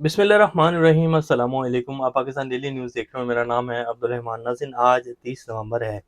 बिस्मिल्लाहिर्रहमानिर्रहीम। अस्सलाम वालेकुम। आप पाकिस्तान डेली न्यूज़ देख रहे हो। मेरा नाम है अब्दुल रहमान नाज़िन। आज 30 नवंबर है।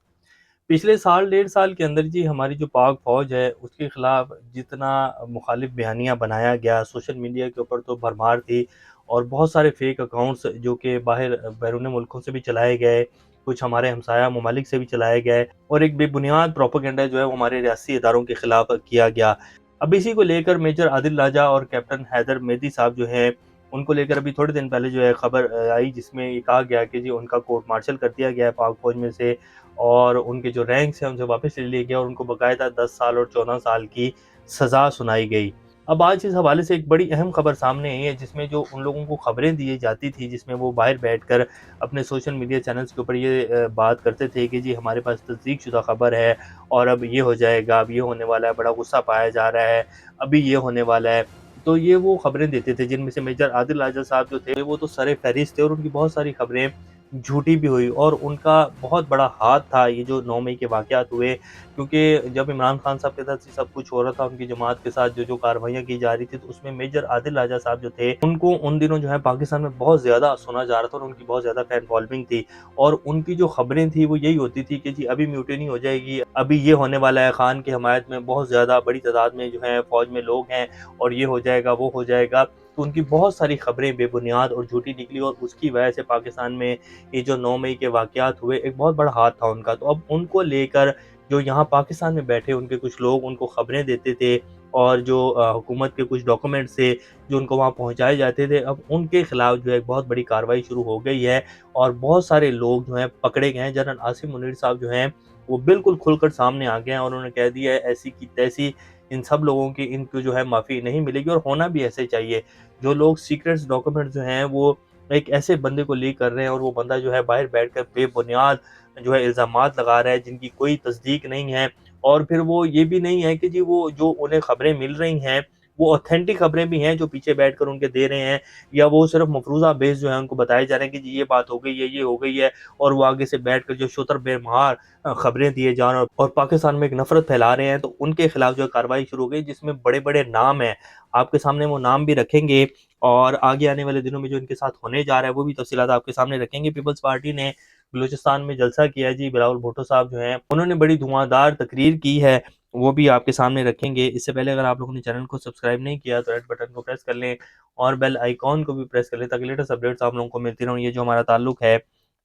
पिछले साल डेढ़ साल के अंदर जी हमारी जो पाक फ़ौज है उसके ख़िलाफ़ जितना मुखालिफ बयानिया बनाया गया, सोशल मीडिया के ऊपर तो भरमार थी और बहुत सारे फ़ेक अकाउंट्स जो कि बाहर बैरून मुल्कों से भी चलाए गए, कुछ हमारे हमसाया ममालिक से भी चलाए गए और एक बेबुनियाद प्रोपेगेंडा जो है वो हमारे रियासी इदारों के ख़िलाफ़ किया गया। अब इसी को लेकर मेजर आदिल राजा और कैप्टन हैदर मेहदी साहब जो हैं, उनको लेकर अभी थोड़े दिन पहले जो है खबर आई, जिसमें ये कहा गया कि जी उनका कोर्ट मार्शल कर दिया गया है पाक फ़ौज में से और उनके जो रैंक्स हैं उनसे वापस ले लिया गया और उनको बाकायदा 10 साल और 14 साल की सज़ा सुनाई गई। अब आज इस हवाले से एक बड़ी अहम खबर सामने आई है, जिसमें जो उन लोगों को खबरें दी जाती थी, जिसमें वो बाहर बैठकर अपने सोशल मीडिया चैनल्स के ऊपर ये बात करते थे कि जी हमारे पास तस्दीक शुदा खबर है और अब ये हो जाएगा, अब ये होने वाला है, बड़ा गुस्सा पाया जा रहा है, अभी ये होने वाला है। तो ये वो खबरें देते थे जिनमें से मेजर आदिल राजा साहब जो थे वो तो सर-ए-फ़हरिस्त थे और उनकी बहुत सारी खबरें झूठी भी हुई और उनका बहुत बड़ा हाथ था ये जो 9 मई के वाक़यात हुए, क्योंकि जब इमरान खान साहब के साथ ये सब कुछ हो रहा था, उनकी जमात के साथ जो कार्रवाइयाँ की जा रही थी, तो उसमें मेजर आदिल राजा साहब जो थे, उनको उन दिनों जो है पाकिस्तान में बहुत ज़्यादा सुना जा रहा था और उनकी बहुत ज़्यादा फ़ैन फ़ॉलोइंग थी और उनकी जो खबरें थी वो यही होती थी कि जी अभी म्यूटिनी हो जाएगी, अभी ये होने वाला है, खान की हमायत में बहुत ज़्यादा बड़ी तादाद में जो है फ़ौज में लोग हैं और ये हो जाएगा, वो हो जाएगा। तो उनकी बहुत सारी खबरें बेबुनियाद और झूठी निकली और उसकी वजह से पाकिस्तान में ये जो 9 मई के वाक़यात हुए, एक बहुत बड़ा हाथ था उनका। तो अब उनको लेकर जो यहाँ पाकिस्तान में बैठे उनके कुछ लोग उनको खबरें देते थे और जो हुकूमत के कुछ डॉक्यूमेंट्स थे, जो उनको वहाँ पहुँचाए जाते थे, अब उनके खिलाफ जो है एक बहुत बड़ी कार्रवाई शुरू हो गई है और बहुत सारे लोग जो हैं पकड़े गए हैं। जनरल आसिम मुनीर साहब जो हैं, वो बिल्कुल खुलकर सामने आ गए हैं और उन्होंने कह दिया है ऐसी की तैसी इन सब लोगों की इनको जो है माफ़ी नहीं मिलेगी और होना भी ऐसे चाहिए। जो लोग सीक्रेट्स डॉक्यूमेंट्स जो हैं वो एक ऐसे बंदे को लीक कर रहे हैं और वो बंदा जो है बाहर बैठकर बेबुनियाद जो है इल्ज़ामात लगा रहा है जिनकी कोई तस्दीक नहीं है और फिर वो ये भी नहीं है कि जी वो जो उन्हें खबरें मिल रही हैं, वो ऑथेंटिक खबरें भी हैं जो पीछे बैठकर उनके दे रहे हैं या वो सिर्फ़ मफ़रूज़ा बेस जो है उनको बताए जा रहे हैं कि जी ये बात हो गई है, ये हो गई है और वो आगे से बैठकर जो शुतर बेमार खबरें दिए जा रहे हैं और पाकिस्तान में एक नफ़रत फैला रहे हैं, तो उनके खिलाफ जो है कार्रवाई शुरू हो गई जिसमें बड़े-बड़े नाम हैं। आपके सामने वो नाम भी रखेंगे और आगे आने वाले दिनों में जो इनके साथ होने जा रहा है वो भी तफ़सीलात आपके सामने रखेंगे। पीपल्स पार्टी ने बलूचिस्तान में जलसा किया है जी, बिलावल भुट्टो साहब जो हैं उन्होंने बड़ी धुआंधार तकरीर की है, वो भी आपके सामने रखेंगे। इससे पहले अगर आप लोगों ने चैनल को सब्सक्राइब नहीं किया तो रेड बटन को प्रेस कर लें और बेल आइकॉन को भी प्रेस कर लें ताकि लेटेस्ट अपडेट्स आप लोगों को मिलती रहें। ये जो हमारा ताल्लुक है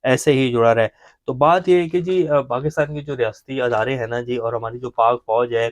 ऐसे ही जुड़ा रहे। तो बात ये है कि जी पाकिस्तान के जो रियासती अदारे हैं ना जी और हमारी जो पाक फ़ौज है,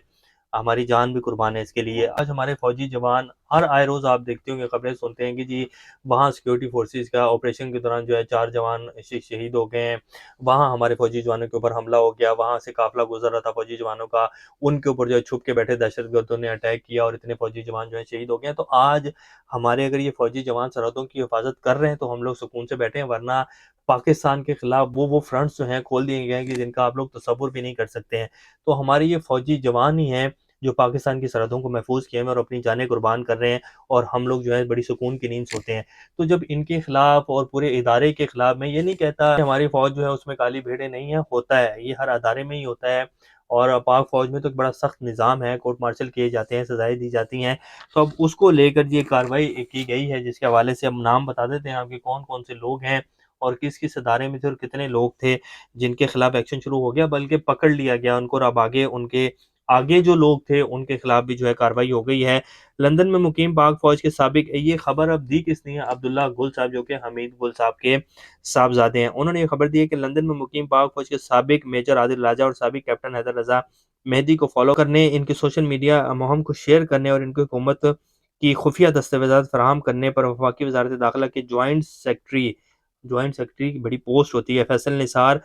हमारी जान भी कुर्बान है इसके लिए। आज हमारे फ़ौजी जवान हर आए रोज़ आप देखते होंगे खबरें सुनते हैं कि जी वहाँ सिक्योरिटी फ़ोर्सेस का ऑपरेशन के दौरान जो है 4 जवान शहीद हो गए हैं। वहाँ हमारे फ़ौजी जवानों के ऊपर हमला हो गया, वहाँ से काफ़िला गुज़र रहा था फ़ौजी जवानों का, उनके ऊपर जो है छुप के बैठे दहशतगर्दों ने अटैक किया और इतने फ़ौजी जवान जो हैं शहीद हो गए हैं। तो आज हमारे अगर ये फ़ौजी जवान सरहदों की हिफाज़त कर रहे हैं तो हम लोग सुकून से बैठे हैं, वरना पाकिस्तान के खिलाफ वो फ्रंट्स जो हैं खोल दिए गए हैं कि जिनका आप लोग तसव्वुर भी नहीं कर सकते हैं। तो हमारे ये फ़ौजी जवान ही हैं जो पाकिस्तान की सरहदों को महफूज़ किए हैं और अपनी जानें कुर्बान कर रहे हैं और हम लोग जो है बड़ी सुकून की नींद सोते हैं। तो जब इनके खिलाफ और पूरे इदारे के खिलाफ, मैं ये नहीं कहता कि हमारी फ़ौज जो है उसमें काली भेड़ें नहीं है, होता है, ये हर अदारे में ही होता है और पाक फ़ौज में तो एक बड़ा सख्त निज़ाम है, कोर्ट मार्शल किए जाते हैं, सज़ाएँ दी जाती हैं। तो अब उसको लेकर ये कार्रवाई की गई है जिसके हवाले से हम नाम बता देते हैं आपके कौन-कौन से लोग हैं और किस-किस अदारे में थे और कितने लोग थे जिनके खिलाफ एक्शन शुरू हो गया, बल्कि पकड़ लिया गया उनको और अब आगे जो लोग थे उनके खिलाफ भी जो है कार्रवाई हो गई है। लंदन में मुकीम पाक फ़ौज के साबिक, ये खबर अब दी किसने है, अब्दुल्ला गुल साहब जो कि हमीद गुल साहब के साहबज़ादे हैं। उन्होंने ये खबर दी है कि लंदन में मुकीम पाक फ़ौज के साबिक मेजर आदिल राजा और साबिक कैप्टन हैदर रज़ा मेहदी को फ़ॉलो करने, इनके सोशल मीडिया मुहिम को शेयर करने और इनकी हुकूमत की खुफिया दस्तावेज़ात फ़राहम करने पर वफाकी वज़ारत दाखिला के जॉइंट सेक्रेटरी की बड़ी पोस्ट होती है Faisal Nisar,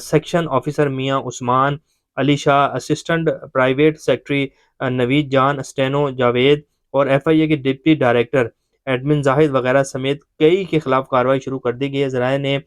section officer Mian Usman Ali Shah, assistant private secretary Naveed Jan, steno Javed और एफआईए के डिप्टी डायरेक्टर एडमिन जाहिद वगैरह समेत कई के खिलाफ कार्रवाई शुरू कर दी गई है। ज़राए ने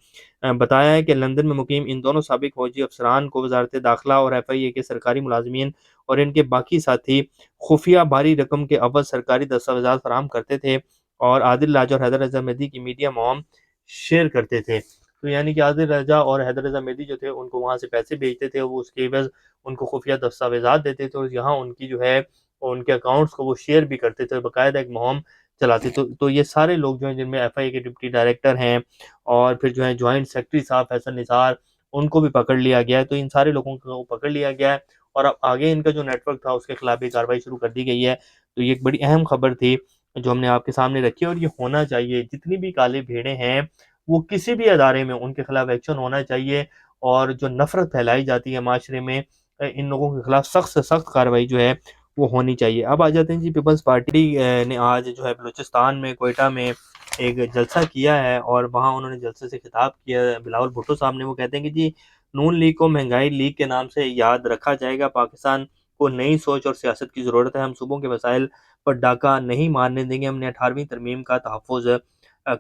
बताया है कि लंदन में मुकीम इन दोनों साबिक फौजी अफसरान को वजारत दाखिला और एफआईए के सरकारी मुलाजमीन और इनके बाकी साथी खुफिया भारी रकम के अवध सरकारी दस्तावेजात फराहम करते थे और आदिल राजा और हैदर रजा मेहदी की मीडिया मुहिम शेयर करते थे। तो यानी कि आदिल रजा और हैदर रजा मेहदी जो थे उनको वहाँ से पैसे भेजते थे, वो उसके एवज़ उनको खुफिया दस्तावेजात देते थे और यहाँ उनकी जो है उनके अकाउंट्स को वो शेयर भी करते थे। बाकायदा एक मुहिम چلاتے. تو یہ سارے لوگ جو ہیں جن میں ایف آئی اے کے ڈپٹی ڈائریکٹر ہیں اور پھر جو ہیں جوائنٹ سیکرٹری صاحب فیصل نثار ان کو بھی پکڑ لیا گیا ہے. تو ان سارے لوگوں کو پکڑ لیا گیا ہے اور اب آگے ان کا جو نیٹ ورک تھا اس کے خلاف بھی کارروائی شروع کر دی گئی ہے. تو یہ ایک بڑی اہم خبر تھی جو ہم نے آپ کے سامنے رکھی ہے اور یہ ہونا چاہیے. جتنی بھی کالے بھیڑیں ہیں وہ کسی بھی ادارے میں ان کے خلاف ایکشن ہونا چاہیے اور جو نفرت پھیلائی جاتی ہے معاشرے میں ان لوگوں کے خلاف سخت سے سخت کارروائی جو ہے وہ ہونی چاہیے. اب آ جاتے ہیں جی پیپلز پارٹی نے آج جو ہے بلوچستان میں کوئٹہ میں ایک جلسہ کیا ہے اور وہاں انہوں نے جلسے سے خطاب کیا. بلاول بھٹو صاحب نے وہ کہتے ہیں کہ جی نون لیگ کو مہنگائی لیگ کے نام سے یاد رکھا جائے گا. پاکستان کو نئی سوچ اور سیاست کی ضرورت ہے. ہم صوبوں کے مسائل پر ڈاکہ نہیں مارنے دیں گے. ہم نے 18ویں ترمیم کا تحفظ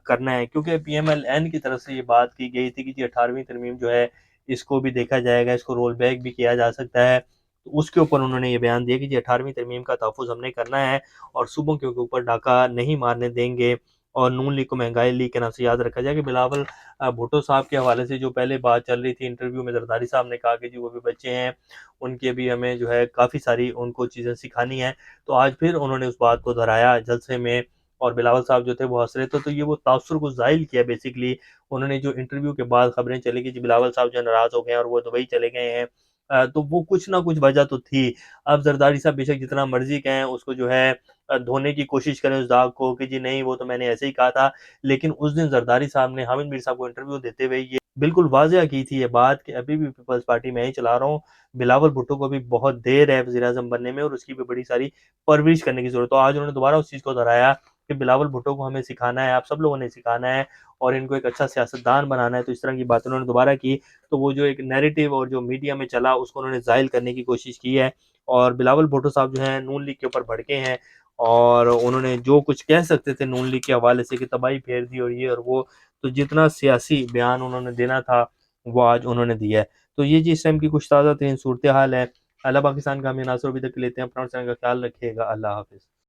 کرنا ہے کیونکہ پی ایم ایل این کی طرف سے یہ بات کی گئی تھی کہ جی 18ویں ترمیم جو ہے اس کو بھی دیکھا جائے گا, اس کو رول بیک بھی کیا جا سکتا ہے. تو اس کے اوپر انہوں نے یہ بیان دیا کہ جی 18ویں ترمیم کا تحفظ ہم نے کرنا ہے اور صوبوں کے اوپر ڈاکہ نہیں مارنے دیں گے. اور نون لیگ کو مہنگائی لیگ کے نام سے یاد رکھا جائے کہ بلاول بھٹو صاحب کے حوالے سے جو پہلے بات چل رہی تھی انٹرویو میں زرداری صاحب نے کہا کہ جی وہ بھی بچے ہیں, ان کے بھی ہمیں جو ہے کافی ساری ان کو چیزیں سکھانی ہیں. تو آج پھر انہوں نے اس بات کو دہرایا جلسے میں اور بلاول صاحب جو تھے وہ ہنس رہے تھے. تو یہ وہ تاثر کو زائل کیا بیسیکلی انہوں نے جو انٹرویو کے بعد خبریں چلی کہ جی بلاول صاحب جو ناراض ہو گئے ہیں اور وہ دبئی چلے گئے ہیں. تو وہ کچھ نہ کچھ وجہ تو تھی. اب زرداری صاحب بے شک جتنا مرضی کہیں اس کو جو ہے دھونے کی کوشش کریں اس داغ کو کہ جی نہیں وہ تو میں نے ایسے ہی کہا تھا, لیکن اس دن زرداری صاحب نے حامد میر صاحب کو انٹرویو دیتے ہوئے یہ بالکل واضح کی تھی یہ بات کہ ابھی بھی پیپلز پارٹی میں ہی چلا رہا ہوں. بلاول بھٹو کو بھی بہت دیر ہے وزیر اعظم بننے میں اور اس کی بھی بڑی ساری پرورش کرنے کی ضرورت. تو آج انہوں نے دوبارہ اس چیز کو دہرایا کہ بلاول بھٹو کو ہمیں سکھانا ہے, آپ سب لوگوں نے سکھانا ہے اور ان کو ایک اچھا سیاستدان بنانا ہے. تو اس طرح کی باتیں انہوں نے دوبارہ کی. تو وہ جو ایک نیریٹو اور جو میڈیا میں چلا اس کو انہوں نے زائل کرنے کی کوشش کی ہے. اور بلاول بھٹو صاحب جو ہیں نون لیگ کے اوپر بھڑکے ہیں اور انہوں نے جو کچھ کہہ سکتے تھے نون لیگ کے حوالے سے کہ تباہی پھیر دی اور یہ اور وہ, تو جتنا سیاسی بیان انہوں نے دینا تھا وہ آج انہوں نے دیا ہے. تو یہ جی اس ٹائم کی کچھ تازہ ترین صورتحال ہے. اللہ پاکستان کا ہم یہ ناصر ابھی تک لیتے ہیں. اپنا اور کا خیال رکھیے گا. اللہ حافظ.